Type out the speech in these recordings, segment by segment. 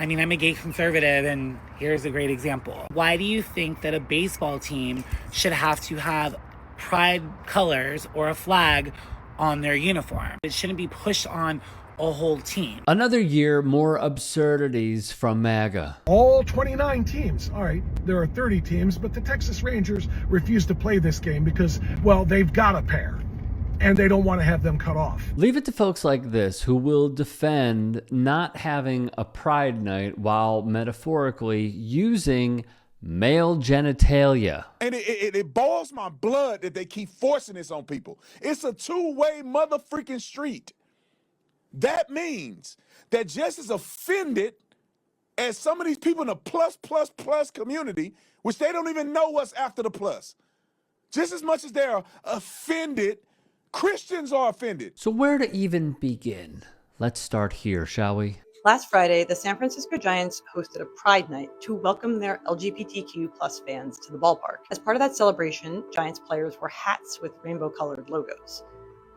I mean, I'm a gay conservative, and here's a great example. Why do you think that a baseball team should have to have pride colors or a flag on their uniform? It shouldn't be pushed on a whole team. Another year, more absurdities from MAGA. All 29 teams. All right, there are 30 teams, but the Texas Rangers refuse to play this game because, well, they've got a pair, and they don't want to have them cut off. Leave it to folks like this who will defend not having a pride night while metaphorically using male genitalia. And it boils my blood that they keep forcing this on people. It's a two-way mother freaking street. That means that just as offended as some of these people in the plus community, which they don't even know what's after the plus, just as much as they're offended, Christians are offended. So where to even begin? Let's start here, shall we? Last Friday, the San Francisco Giants hosted a Pride Night to welcome their LGBTQ plus fans to the ballpark. As part of that celebration, Giants players wore hats with rainbow-colored logos.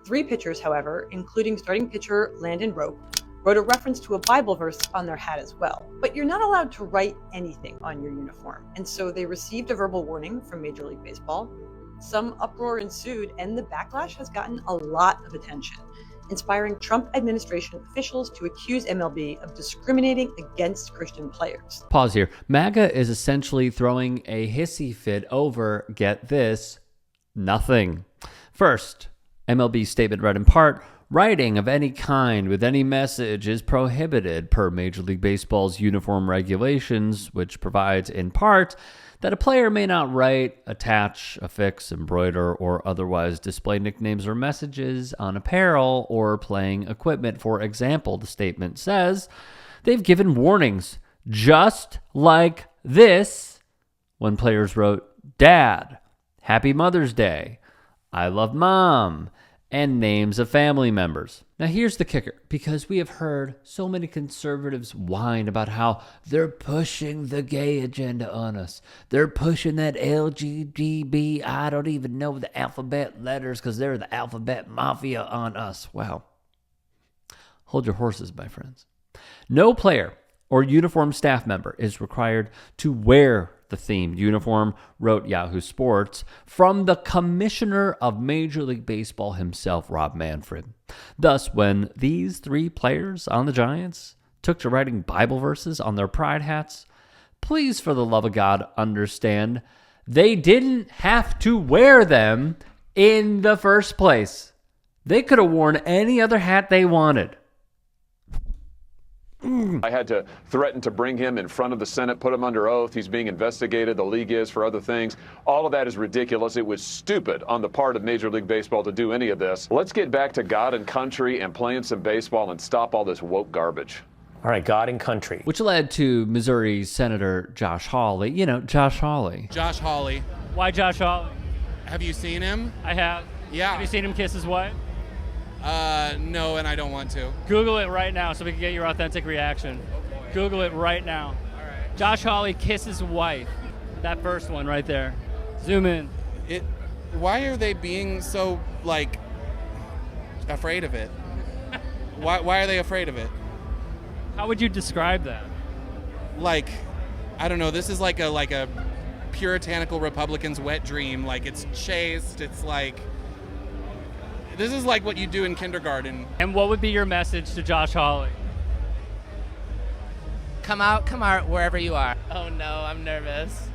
3 pitchers, however, including starting pitcher Landon Rope, wrote a reference to a Bible verse on their hat as well. But you're not allowed to write anything on your uniform, and so they received a verbal warning from Major League Baseball. Some uproar ensued, and the backlash has gotten a lot of attention, inspiring Trump administration officials to accuse MLB of discriminating against Christian players. Pause here. MAGA is essentially throwing a hissy fit over, get this, nothing. First, MLB's statement read in part, writing of any kind with any message is prohibited per Major League Baseball's uniform regulations, which provides in part that a player may not write, attach, affix, embroider, or otherwise display nicknames or messages on apparel or playing equipment. For example, the statement says they've given warnings just like this when players wrote Dad, Happy Mother's Day, I love Mom, and names of family members. Now here's the kicker, because we have heard so many conservatives whine about how they're pushing the gay agenda on us. They're pushing that LGBT, I don't even know the alphabet letters because they're the alphabet mafia on us. Well, hold your horses, my friends. No player or uniform staff member is required to wear the themed uniform, wrote Yahoo Sports, from the commissioner of Major League Baseball himself, Rob Manfred. Thus, when these 3 players on the Giants took to writing Bible verses on their pride hats, please, for the love of God, understand they didn't have to wear them in the first place. They could have worn any other hat they wanted. I had to threaten to bring him in front of the Senate, put him under oath. He's being investigated. The league is for other things. All of that is ridiculous. It was stupid on the part of Major League Baseball to do any of this. Let's get back to God and country and playing some baseball and stop all this woke garbage. All right, God and country. Which led to Missouri Senator Josh Hawley. You know, Josh Hawley. Josh Hawley. Why Josh Hawley? Have you seen him? I have. Yeah. Have you seen him kiss his wife? No, and I don't want to. Google it right now so we can get your authentic reaction. Google it right now. All right. Josh Hawley kisses wife. That first one right there. Zoom in. Why are they being so, like, afraid of it? Why are they afraid of it? How would you describe that? Like, I don't know. This is like a puritanical Republican's wet dream. Like, it's chaste. It's like, this is like what you do in kindergarten. And what would be your message to Josh Hawley? Come out wherever you are. Oh no, I'm nervous.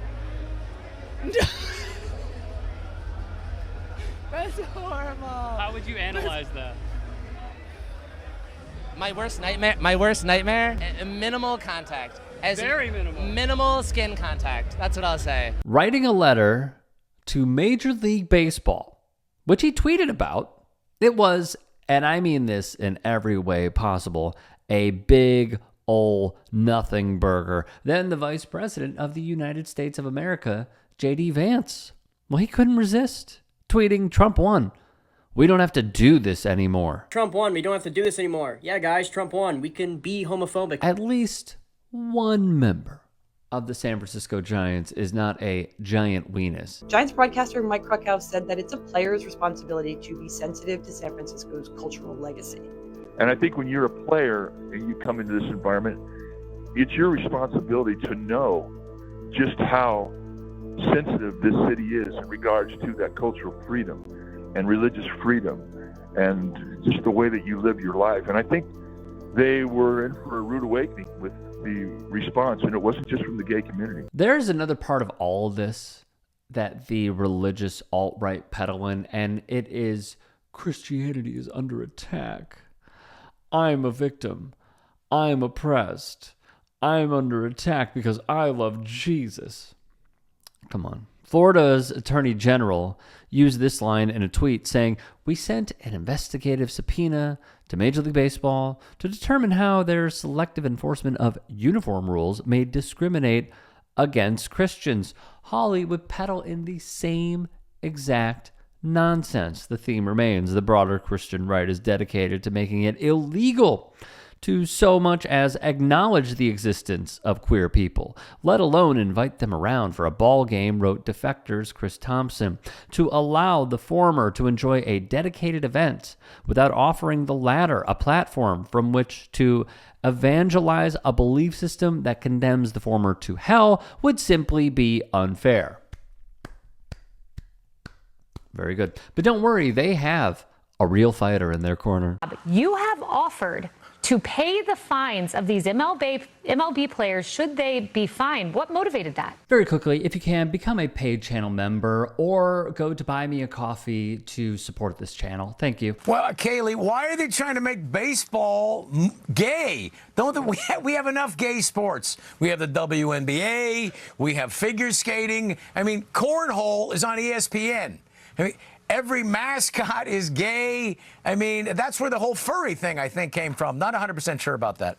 That's horrible. How would you analyze that? My worst nightmare, minimal contact. Very minimal. Minimal skin contact. That's what I'll say. Writing a letter to Major League Baseball, which he tweeted about, it was, and I mean this in every way possible, a big ol' nothing burger. Then the Vice President of the United States of America, J.D. Vance, well, he couldn't resist, tweeting, Trump won. We don't have to do this anymore. Trump won. We don't have to do this anymore. Yeah, guys, Trump won. We can be homophobic. At least one member of the San Francisco Giants is not a giant weenus. Giants broadcaster Mike Krukow said that it's a player's responsibility to be sensitive to San Francisco's cultural legacy. And I think when you're a player and you come into this environment, it's your responsibility to know just how sensitive this city is in regards to that cultural freedom and religious freedom and just the way that you live your life. And I think they were in for a rude awakening with the response, and it wasn't just from the gay community. There's another part of all of this that the religious alt-right peddle in, and it is Christianity is under attack. I'm a victim. I'm oppressed. I'm under attack because I love Jesus. Come on. Florida's Attorney General used this line in a tweet saying, "We sent an investigative subpoena to Major League Baseball to determine how their selective enforcement of uniform rules may discriminate against Christians." Holly would peddle in the same exact nonsense. The theme remains: the broader Christian right is dedicated to making it illegal to so much as acknowledge the existence of queer people, let alone invite them around for a ball game, wrote Defector's Chris Thompson, to allow the former to enjoy a dedicated event without offering the latter a platform from which to evangelize a belief system that condemns the former to hell would simply be unfair. Very good. But don't worry, they have a real fighter in their corner. You have offered to pay the fines of these MLB players should they be fined. What motivated that? Very quickly, if you can, become a paid channel member or go to Buy Me a Coffee to support this channel. Thank you. Well, Kaylee, why are they trying to make baseball gay? We have enough gay sports. We have the WNBA. We have figure skating. I mean, cornhole is on ESPN. I mean, every mascot is gay. I mean, that's where the whole furry thing, I think, came from. Not 100% sure about that.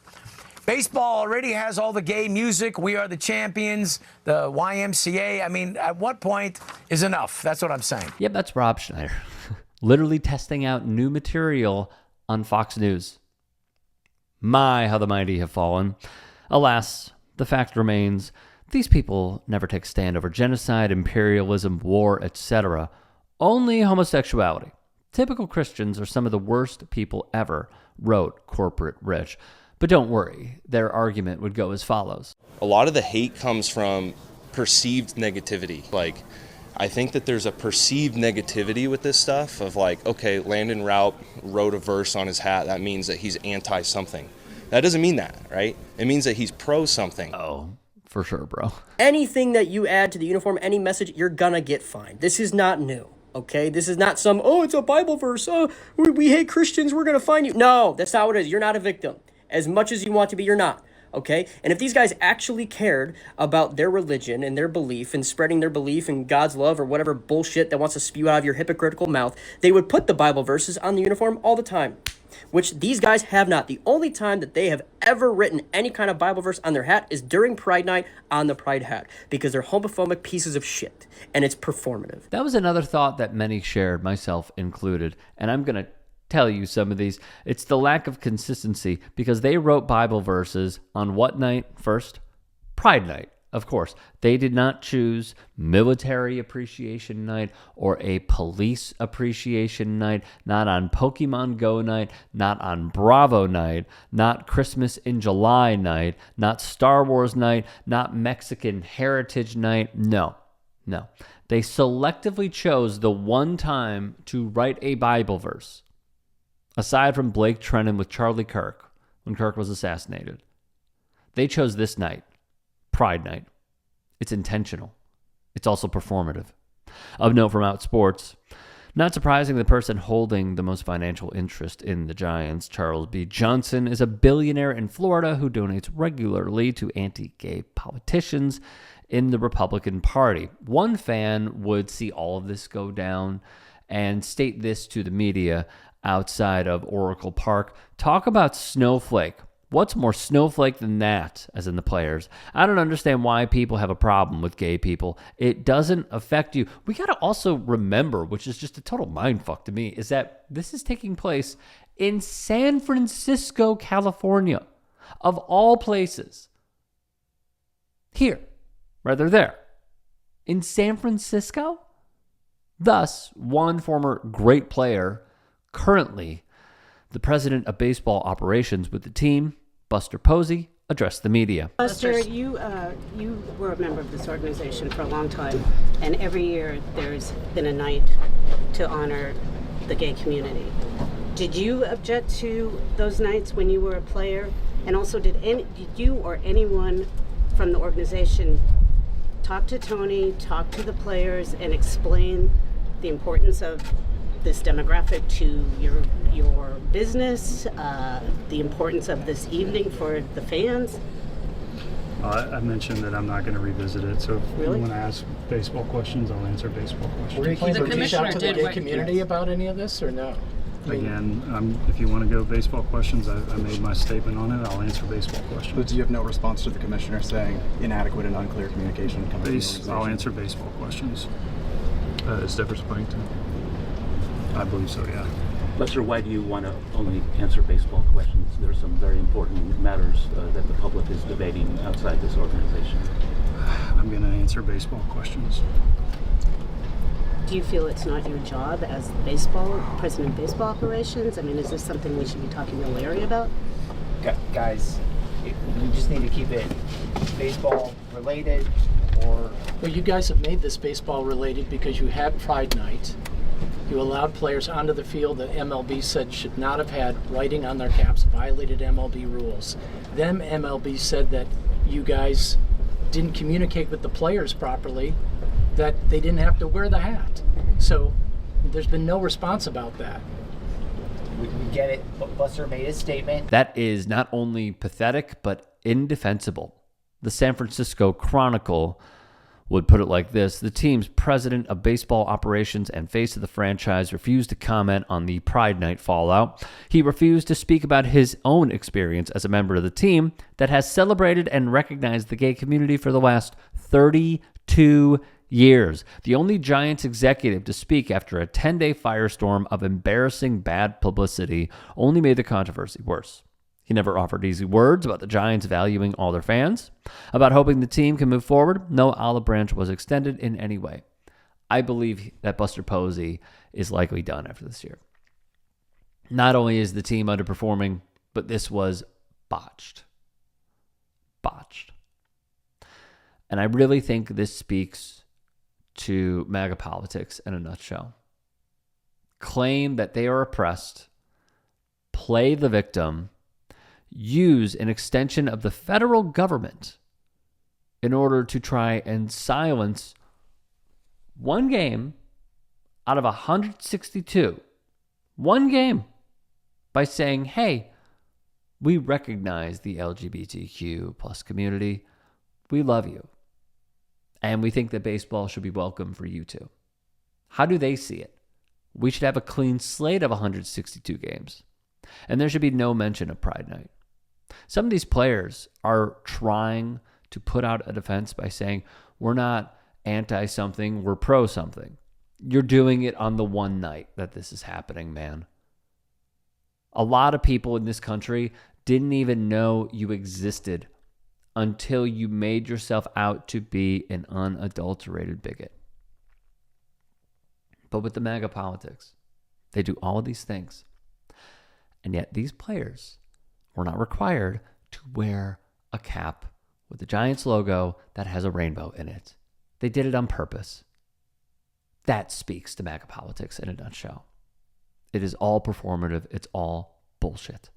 Baseball already has all the gay music. We Are the Champions, the YMCA. I mean, at what point is enough? That's what I'm saying. Yep, that's Rob Schneider. Literally testing out new material on Fox News. My, how the mighty have fallen. Alas, the fact remains, these people never take a stand over genocide, imperialism, war, etc. Only homosexuality. Typical Christians are some of the worst people ever, wrote Corporate Rich. But don't worry, their argument would go as follows. A lot of the hate comes from perceived negativity. Like, I think that there's a perceived negativity with this stuff of like, okay, Landon Raup wrote a verse on his hat. That means that he's anti-something. That doesn't mean that, right? It means that he's pro-something. Oh, for sure, bro. Anything that you add to the uniform, any message, you're gonna get fined. This is not new. Okay, this is not some, it's a Bible verse. Oh, we hate Christians. We're going to find you. No, that's not what it is. You're not a victim. As much as you want to be, you're not. Okay, and if these guys actually cared about their religion and their belief and spreading their belief in God's love or whatever bullshit that wants to spew out of your hypocritical mouth, they would put the Bible verses on the uniform all the time, which these guys have not. The only time that they have ever written any kind of Bible verse on their hat is during Pride Night on the Pride hat, because they're homophobic pieces of shit, and it's performative. That was another thought that many shared, myself included, and I'm going to tell you some of these. It's the lack of consistency, because they wrote Bible verses on what night first? Pride Night. Of course, they did not choose Military Appreciation Night or a Police Appreciation Night, not on Pokemon Go Night, not on Bravo Night, not Christmas in July Night, not Star Wars Night, not Mexican Heritage Night. No. They selectively chose the one time to write a Bible verse, aside from Blake Trennan with Charlie Kirk, when Kirk was assassinated. They chose this night. Pride Night. It's intentional. It's also performative. Of note from Out Sports, not surprising, the person holding the most financial interest in the Giants, Charles B. Johnson, is a billionaire in Florida who donates regularly to anti-gay politicians in the Republican Party. One fan would see all of this go down and state this to the media outside of Oracle Park. Talk about snowflake. What's more snowflake than that, as in the players? I don't understand why people have a problem with gay people. It doesn't affect you. We got to also remember, which is just a total mindfuck to me, is that this is taking place in San Francisco, California, of all places. Here, rather there. In San Francisco? Thus, one former great player, currently the president of baseball operations with the team, Buster Posey, addressed the media. Buster, you were a member of this organization for a long time, and every year there's been a night to honor the gay community. Did you object to those nights when you were a player? And also, did you or anyone from the organization talk to Tony, talk to the players, and explain the importance of this demographic to your business, the importance of this evening for the fans? I mentioned that I'm not going to revisit it, so if you want to ask baseball questions, I'll answer baseball questions. Were you planning to reach out to the gay community about any of this, or no? Again, if you want to go baseball questions, I made my statement on it. I'll answer baseball questions. But do you have no response to the commissioner saying inadequate and unclear communication coming from the organization? I'll answer baseball questions. Is Deborah Springton? I believe so, yeah. Lester, why do you want to only answer baseball questions? There are some very important matters that the public is debating outside this organization. I'm going to answer baseball questions. Do you feel it's not your job as president of baseball operations? I mean, is this something we should be talking to Larry about? Guys, we just need to keep it baseball related, or... Well, you guys have made this baseball related because you had Pride Night. You allowed players onto the field that MLB said should not have had writing on their caps, violated MLB rules. Then MLB said that you guys didn't communicate with the players properly, that they didn't have to wear the hat. So there's been no response about that. We get it. Buster made a statement. That is not only pathetic, but indefensible. The San Francisco Chronicle would put it like this: the team's president of baseball operations and face of the franchise refused to comment on the Pride Night fallout. He refused to speak about his own experience as a member of the team that has celebrated and recognized the gay community for the last 32 years. The only Giants executive to speak after a 10-day firestorm of embarrassing bad publicity only made the controversy worse. He never offered easy words about the Giants valuing all their fans, about hoping the team can move forward. No olive branch was extended in any way. I believe that Buster Posey is likely done after this year. Not only is the team underperforming, but this was botched. And I really think this speaks to MAGA politics in a nutshell. Claim that they are oppressed, play the victim, use an extension of the federal government in order to try and silence one game out of 162. One game by saying, hey, we recognize the LGBTQ plus community. We love you. And we think that baseball should be welcome for you too. How do they see it? We should have a clean slate of 162 games. And there should be no mention of Pride Night. Some of these players are trying to put out a defense by saying, we're not anti-something, we're pro-something. You're doing it on the one night that this is happening, man. A lot of people in this country didn't even know you existed until you made yourself out to be an unadulterated bigot. But with the MAGA politics, they do all of these things. And yet these players were not required to wear a cap with the Giants logo that has a rainbow in it. They did it on purpose. That speaks to MAGA politics in a nutshell. It is all performative. It's all bullshit.